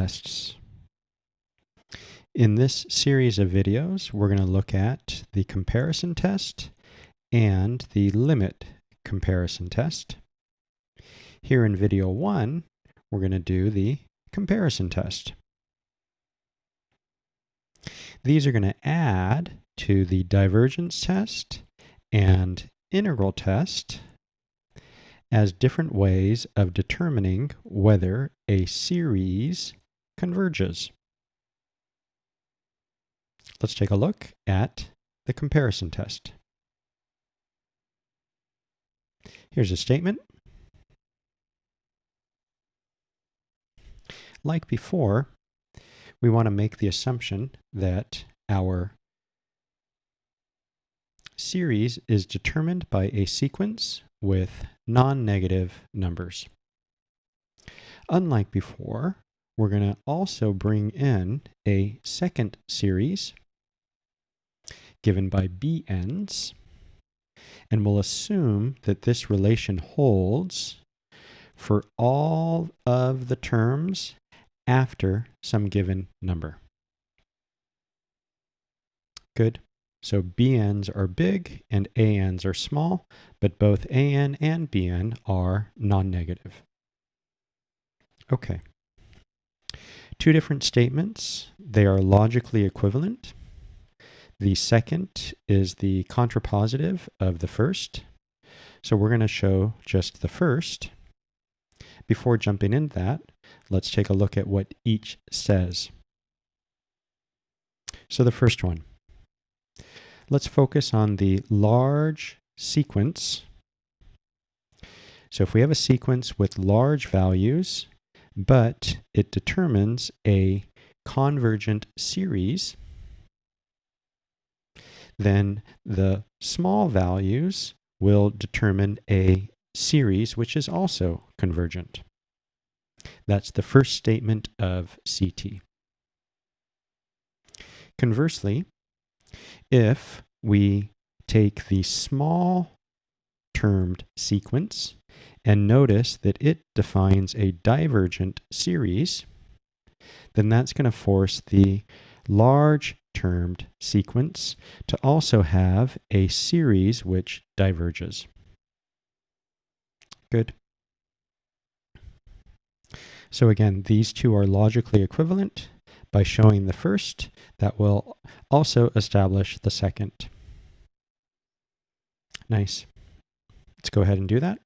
tests. In this series of videos, we're going to look at the comparison test and the limit comparison test. Here in video 1, we're going to do the comparison test. These are going to add to the divergence test and integral test as different ways of determining whether a series converges. Let's take a look at the comparison test. Here's a statement. Like before, we want to make the assumption that our series is determined by a sequence with non-negative numbers. Unlike before, we're going to also bring in a second series given by bn's, and we'll assume that this relation holds for all of the terms after some given number. Good. So bn's are big and an's are small, but both an and bn are non-negative. Okay. Two different statements. They are logically equivalent. The second is the contrapositive of the first. So we're going to show just the first. Before jumping into that, let's take a look at what each says. So the first one. Let's focus on the large sequence. So if we have a sequence with large values, but it determines a convergent series, then the small values will determine a series which is also convergent. That's the first statement of CT. Conversely, if we take the small termed sequence and notice that it defines a divergent series, then that's going to force the large termed sequence to also have a series which diverges. Good. So again, these two are logically equivalent. By showing the first, that will also establish the second. Nice. Let's go ahead and do that.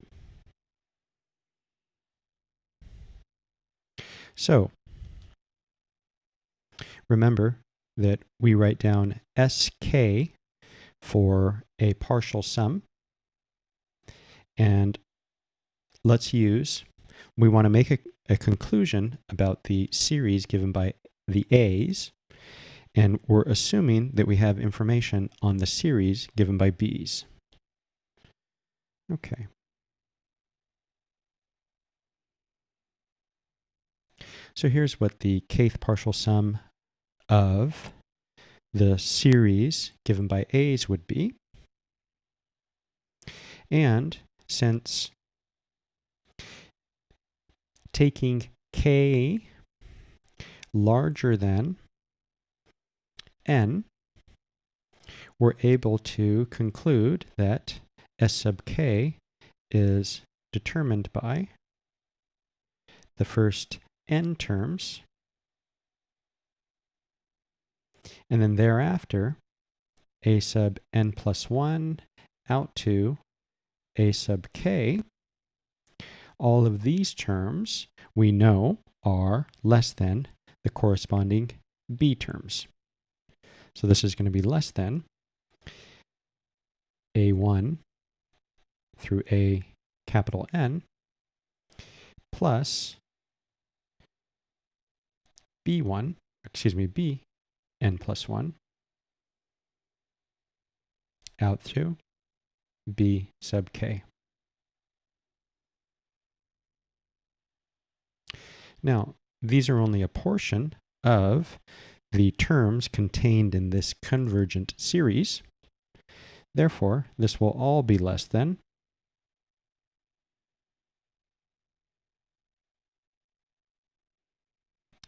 So, remember that we write down SK for a partial sum. And let's use, we want to make a conclusion about the series given by the A's, and we're assuming that we have information on the series given by B's. Okay. So here's what the kth partial sum of the series given by A's would be. And since taking K larger than n, we're able to conclude that S sub k is determined by the first n terms, and then thereafter a sub n plus 1 out to a sub k. All of these terms we know are less than the corresponding b terms. So this is going to be less than a1 through a capital N plus bn plus 1 out through b sub k. Now, these are only a portion of the terms contained in this convergent series. Therefore, this will all be less than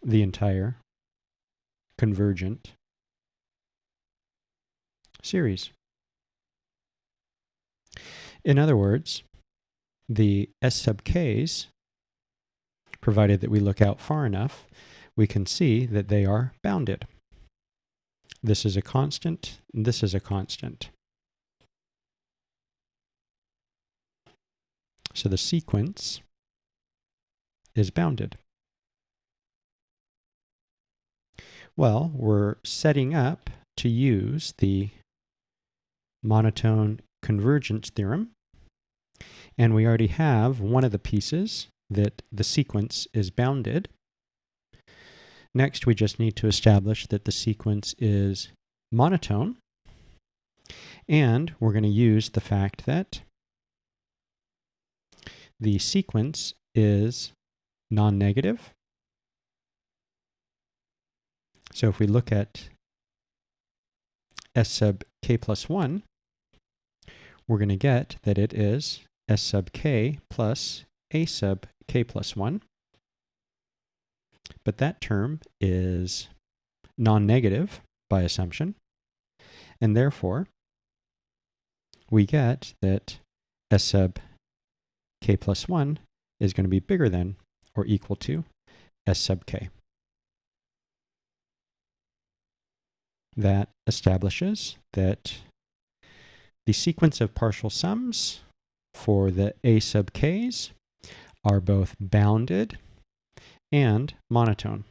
the entire convergent series. In other words, the S sub k's, provided that we look out far enough, we can see that they are bounded. This is a constant, this is a constant. So the sequence is bounded. Well, we're setting up to use the monotone convergence theorem, and we already have one of the pieces that the sequence is bounded. Next, we just need to establish that the sequence is monotone, and we're going to use the fact that the sequence is non-negative. So if we look at S sub k plus 1, we're going to get that it is S sub k plus A sub k plus 1. But that term is non-negative by assumption, and therefore we get that S sub k plus 1 is going to be bigger than or equal to S sub k. That establishes that the sequence of partial sums for the A sub k's are both bounded and monotone.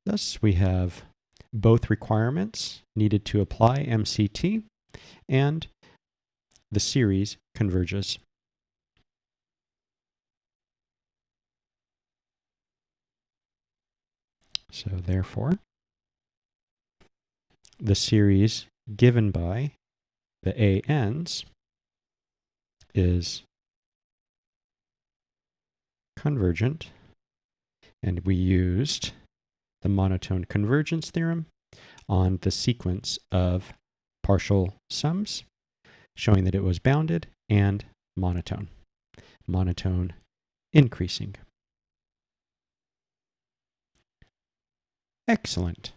Thus, we have both requirements needed to apply MCT, and the series converges. So therefore, the series given by the ANs is convergent, and we used the monotone convergence theorem on the sequence of partial sums, showing that it was bounded and monotone. Monotone increasing. Excellent.